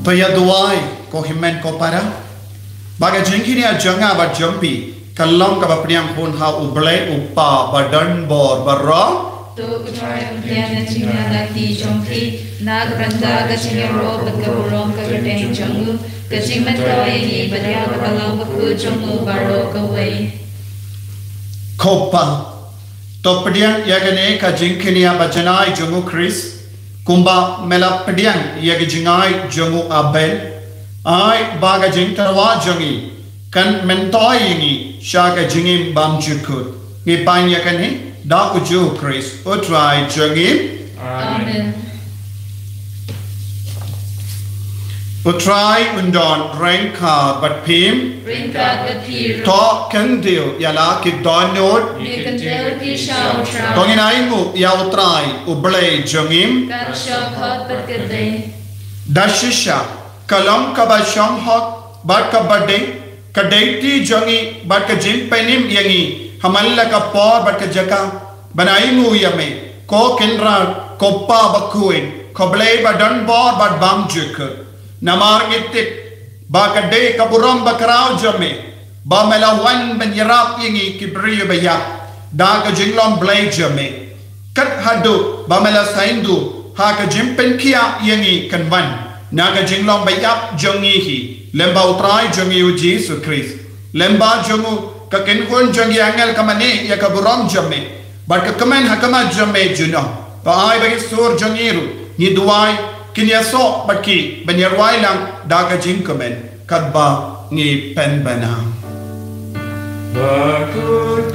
Paya duai ko himen ko para baga jengki ni ajanga ba jampi kalong ka ba priang pun ha uble upa badan bor barra to utrai ulian china lati jongki nag randa ga chingero bagurong ka gerdeng jongu ka chingmat kawai ni badya ka balong ka ku jongu baro ka wei kopa to priang yagane ka jengki ni abajanai jongu Chris kumba mela priang yag jingai jongu abel ai baga jeng tarwa jongi kan mentoi ni shaga jingim bam jukut ni panya kan ni da uju Chris utrai jongim amen utrai undon rengka bat pim rinka ga pir to kan dio yala ki donot ni kan del ki shao tra tongin ai mu ya utrai ublei jongim kan shao hot bat ka dei dashisha kalam ka ba sham hot bat ka bade kadeti jongi bat ka jim penim yangi hamalla ka por bat ka jaka banai mu yame ko kenra koppa bakuin koblei badan bor bat bam juk namar ngitik ba ka de kaburam bakrao jame ba melawan ben yarap yangi kibriyo baya da ka jinglom blai jame kat hadu ba mela saindu ha ka jim pen kia yangi kanwan naga jinglong bayap jongi hi lemba utrai jongi u Jesus Christ lemba jongu ka kenhun jongi angel kamane ya ka buram jamme bar ka kamen hakama jamme juno ba ai bagi sur jongiru ni duai kinya so baki banyarwai lang daga jing kamen kadba ni pen bana Bakut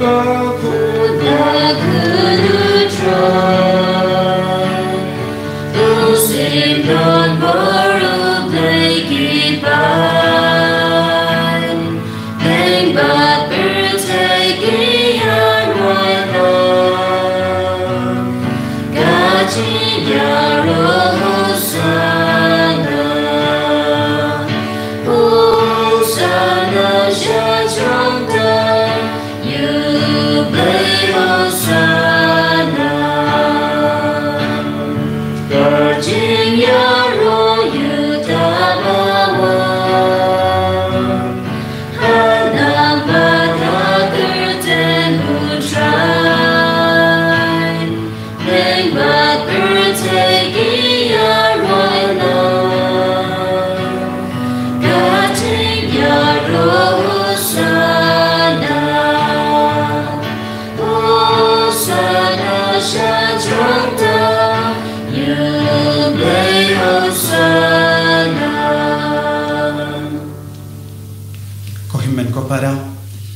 para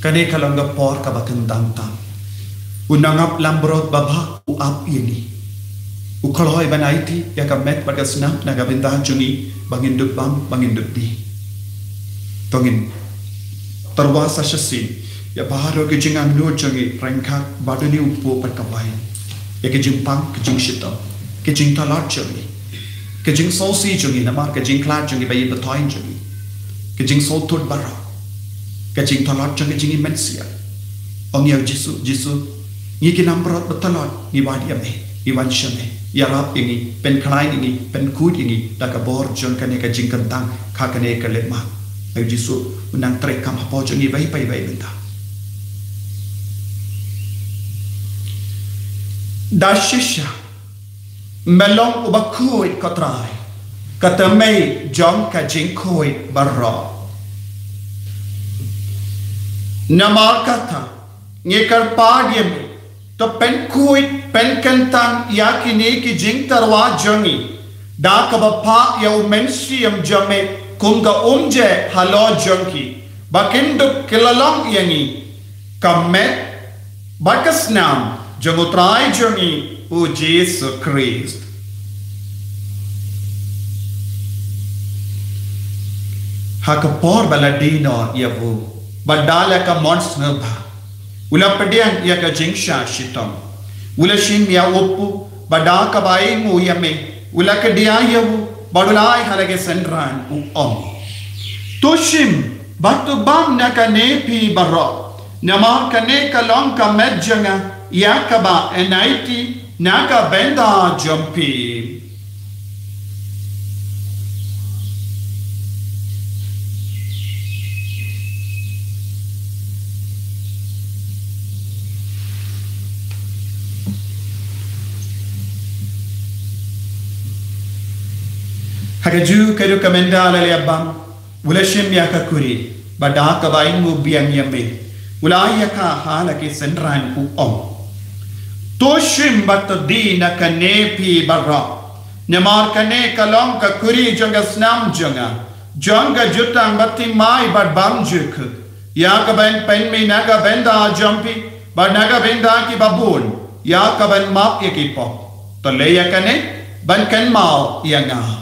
kane kalanga por ka bakendang tam unangap lambrot baba u ap ini u khaloi banaiti ya ka met bagasna naga benda jungi bangin duk bam bangin duk di tongin terwasa sesi ya baharo ke jingan no jungi rangka badani upo patkawai ya ke jimpang ke jing shita ke jing talat jungi ke jing sosi jungi namar ke jing klat jungi bayi betoin jungi ke jing sotut bara kacing talat jangan jingi mensia. Ong yang Jisu, ni kinam berat betalot ni wadi ame, ni wanshame. Ya rap ini, pen klai ini, pen kud ini, dah kabor jang kane kacing kentang, kakane kelema. Ayo Jisu, unang trek kam apa jangi bayi benda. Dashisha, melong ubakui katrai, kata mei jang kacing koi barra. Namar kata ngekar padiam to pen kuit pen kentang yakini ki jing tarwa jangi da ka bapa ya mensiam jame kunga umje halo jangi bakindu kilalang yangi kamet bakasnam jangutrai jangi u Jesus Christ hakapor baladino yavu badala ka monster ba ula pedian ya ka jingsha shitam ula shim ya oppu badaka bai mu yame ula ka dia yavu badulai halage sendran u om toshim batu bam na ka nepi barra Nama kane kalong ka medjanga yakaba enaiti naga benda jumpi. Hagaju kedu kamenda laliabam ulashim yakakuri badaka baingu biang yame ulayaka halaki senran ku om toshim batadina kanepi barra namar kane kalong kakuri jonga snam jonga jutang bati mai bad bamjuk yakaban pen me naga benda jumpi bad naga benda ki babun yakaban map yakipo to leyakane ban kan mau yanga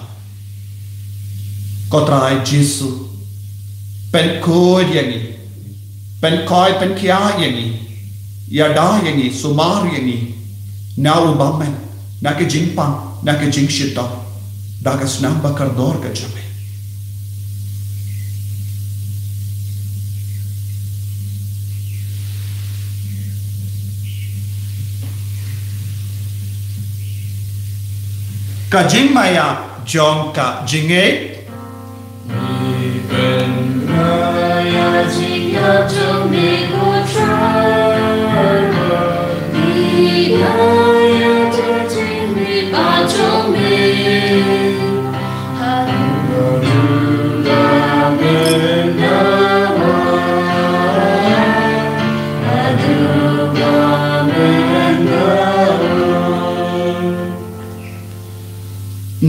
Kotrai Jesu pen kod yangi pen koi pen kia yangi yada yangi sumar yangi na ubamen na ke jingpang na ke jingshita daga snam bakar dor ka jame ka jingmaya jong ka jinge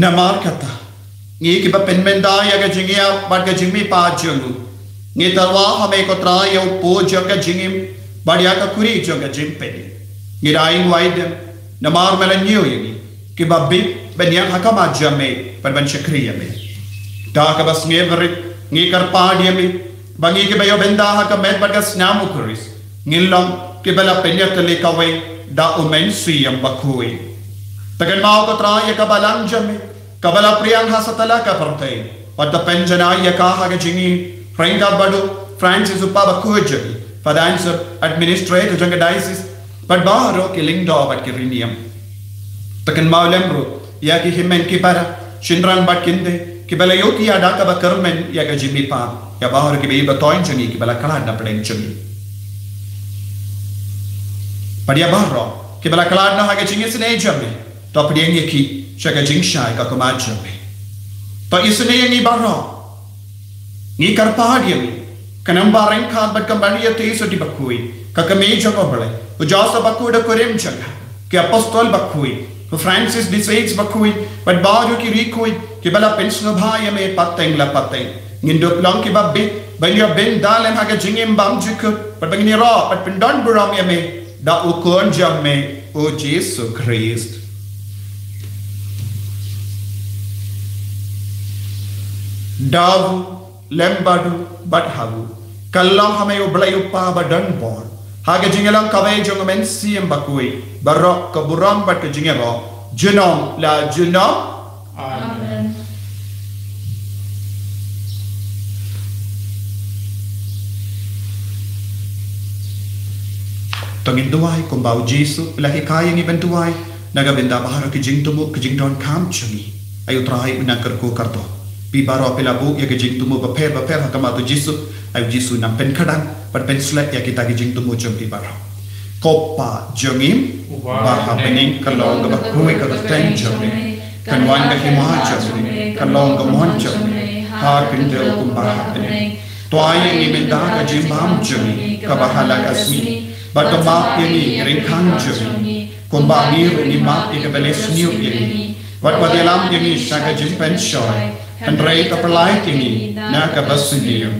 Namar kata ngi ki ba penmenda ya ga jingia bad ga jingmi pa jungu ngi talwa hame ko tra ya po jaga jingim bad ya ka kuri jaga jimpe ngi raing waidem namar melanyo yagi ki ba bi ben yang hakama jame par ban shakriya me ta ka bas ngi ver ngi kar pa dia me bangi ki ba yo benda ha ka met bad ga snamu kuris ngi long ki bala penya tele ka we da umen siyam bakui tagan mau ko tra ya ka balang jame Kabala priyang hasatala ka partai pada penjana ya ka ha jingi Renga badu Francis upaba kujagi Fadancer administrator janga diocese but baharo killing do bat kiriniam takan maulemro ya ki himen ki para shindran bat kinde ki bala yoki ada ka ba karmen ya ga jimi pa ya baharo ki be batoin jangi ki bala kala na peden jangi padia baharo ki bala kala na ha ga jingi sene jami to pediang ki Shaka jingshai ka kumachame. To isune yangi barro. Ni karpadi yami. Kanamba renkad bat kambani yate iso di bakui. Ka kameja kobale. Ujasa bakui da kurem chaga. Ki apostol bakui. Francis de Sales bakui. Bat baju ki rikui. Ki bala pensno bhaya me pateng la pateng. Ngindok long ki babbi. Balya ben dalem haga jingim bam juku. Bat bangini ra. Bat pendon buram yame. Da ukon jamme. O Jesu Christ. Davu, lembadu, badhavu. Kallam hame ublayupa badan bor. Haga jingelang kawai jongamen siyam bakui. Barok kaburam bat jingero. Junom la junom. Amen. Tangin duai kumbau Jesu laki kaya ngi bentuai. Naga benda bahara ki jing tumu ki jing don kam chungi. Ayo trai unakar ko karto. Pi baro pela bu ya gejing tumu baper hakama tu Jesu ayu Jesu nam pen kadang par pen slet ya kita gejing tumu jom pi baro kopa jongim ba happening kalong ga bakui ka teng jome kan wan ga hima jome kalong ga mon jome ha pindel kum ba happening to ay ni menda ga jim bam jome ka bahala kasmi ba to ma ni ring khang jome kum ba ni ma ka beles niu ni wat wadelam ni saga jim pen shoy Andrei kapalai tingi na ka basiniyo.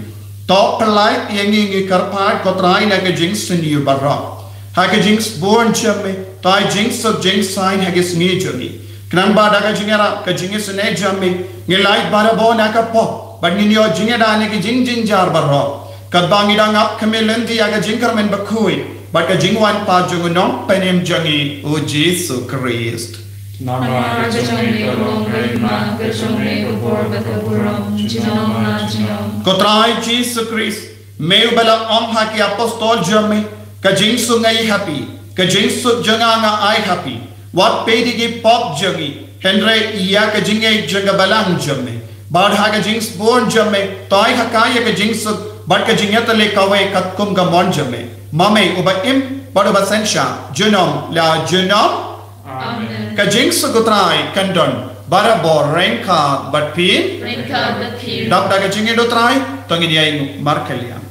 Top palai yangi ngi karpat kotrai na ka jinx siniyo barra. Ha ka jinx born chame tai jinx of jinx sign ha gis ngi jogi. Knan ba da ka jingera ka jinx ne jame ngi light bara bo na ka po. But ni yo jingera ne ki jing jar barra. Kad bangi dang up kamelendi ya ka jinkar men bakui. But ka jingwan pa jungu no penem jangi o Jesu Christ. Nama kejongre ulong rima kejongre ubor bataburam jinom na jinom. Kotrai Jesus Christ Meu bala om haki apostol jame ka jingsu ngai happy ka jingsu janga nga ai happy what pedi gi pop jagi Henry iya ka jingai jaga balang jame bad ha ka jings born jame toy hakaya ka jingsu bad ka jingata le kawe kat kum ka mon jame mame uba im bad uba sensha junom la junom Amen. ka jingsu gutrai kandon bara bor renka but pin Renka bapir. dap da ka jingai do trai tongin yai markelian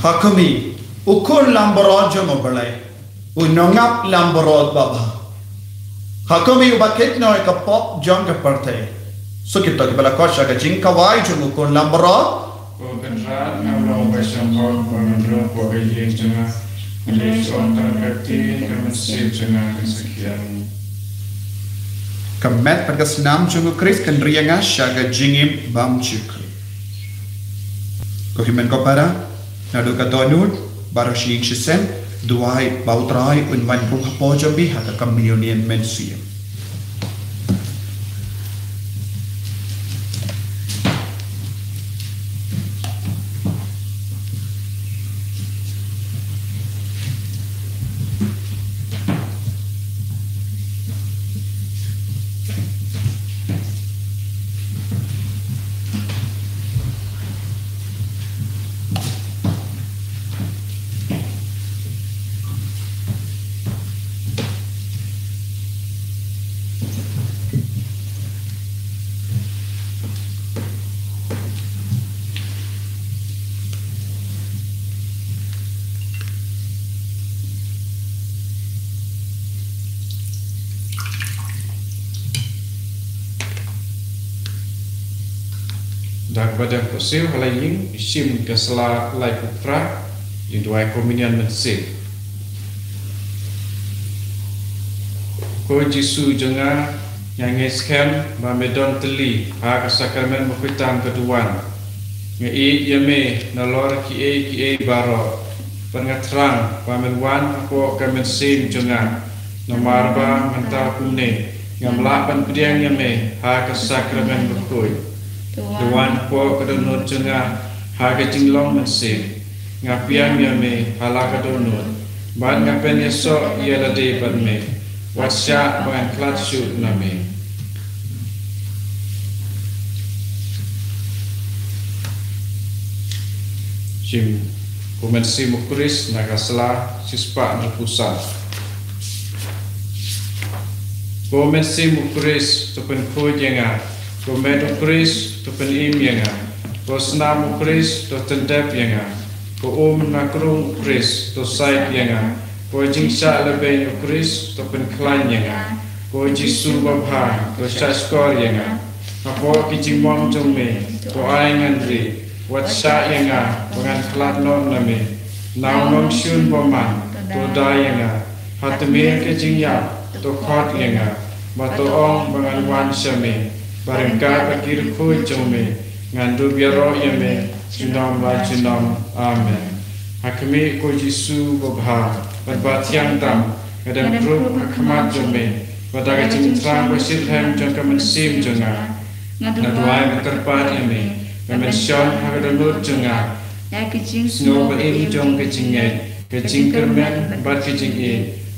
Hakumi ukur lamborod jomo balai unongap lamborod baba Hakumi ubakit no ka pop jong ka parte so kita ki bala kosha ka jing kawai jomo ukur lamborod Pagkatrat ng mga basangkot pagkatrat po ay yung tanga Alison tarkati kamasip tanga kasakyan kamet pagasnam jomo Chris kan rianga shaga jingim bam chikri ko himen ko para Nadu ka donut, baru siying sisem, duay, bautray, unwan kong hapojabi, haka kamilyon mensiyem. Dag badan posil halaying isim kesela lai putra yung duay kominian mensip. Ko Jisu jenga yang ngesken ba medon teli ha sakramen mafitam keduan. Ngai yame nalor ki baro pengatrang ba menwan ko kamen sim jenga namarba mentar kumne ngamlapan pediang yame ha sakramen berkoi. Tuan po kadonot jenga haga jinglong mensip ngapiang yame hala kadonot ban ngapen yeso yela de ban me wasya ban klat shoot name jim kumensi mukris nagasla sispa na pusat kumensi mukris tupen ko jenga Komedo Chris to penim yenga, ko snam Chris to tendep yenga, ko na krung Chris to side yenga, ko jingsa lebe Chris to pen klan yenga, ko Jisu babha to shaskor yenga, ko kijimong jome, ko aingan ri, wat sha yenga, pengan klan non name, now nom shun boman, to da yenga, hatme ke jingya, to khot yenga, mato ong pengan wan shame. Barangka pakir ko jome ngandu biaro yame junam la junam amen hakme ko Jisu babha badbatiang tam kadang pro hakmat jome badaga cintrang wasit hem jangka mensim jonga ngaduai meterpat yame kemension hagadulur jonga ya kecing snow berim jong kecingnya kecing kermen bat kecing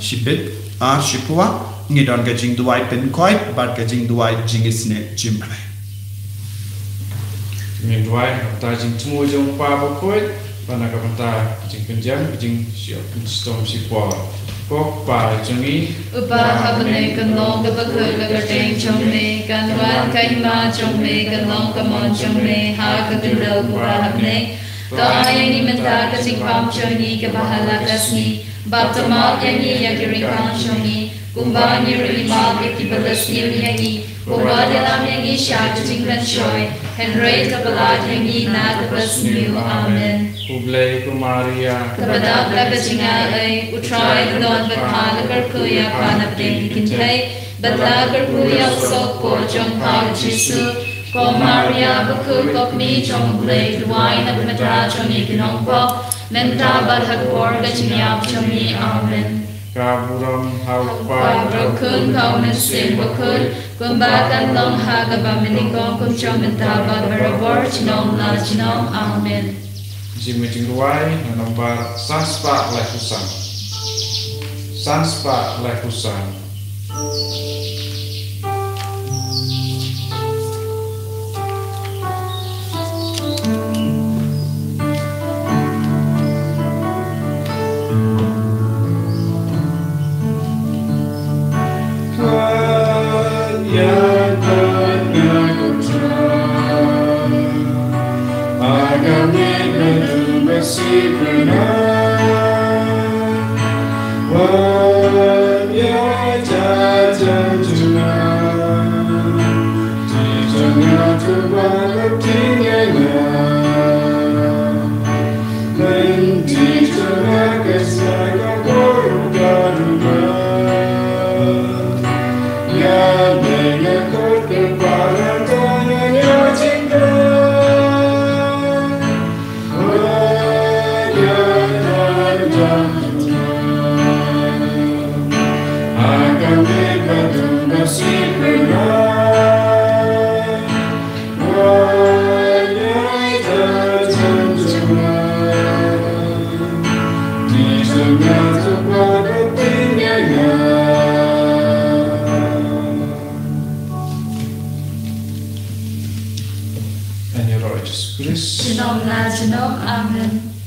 shibit shipua ngidon ka jing duai pen koi bat ka jing duai jing isne jimre Min duai ta jing tumu jong pa bo koi pana ka panta jing penjam jing siap stom sipwa kok pa jongi Upa habne kan long ka bakul ka teng chong me kan wan kai ma chong me kan long ka mon chong me ha ka tindal upa habne to ay ni menta ka jing pam chongi ka bahala kasni bap to mal yangi yakiri kan chongi kumba ni ri mal ki balas ni yangi kumba de lam yangi sha ka jing kan choi henry ka balad yangi na ka bas ni amen Kublai Kumaria Kabadab la kachinga ay utray don badha la karkuya panap ding kintay badla karkuya sok po jong pao jisu ko Maria bakul kok mi jong blay duway na mata jong ikinong po menta badhag por kachingyap jong ni amen Kaburam Pai Haupa bakul kau nasin bakul kumbakan long haga baminikong kum jong menta bad barabor chinong la chinong amen Jimmy Ruai na nomor Sanspa Lefusan Sanspa Lefusan Chinong la chinong amen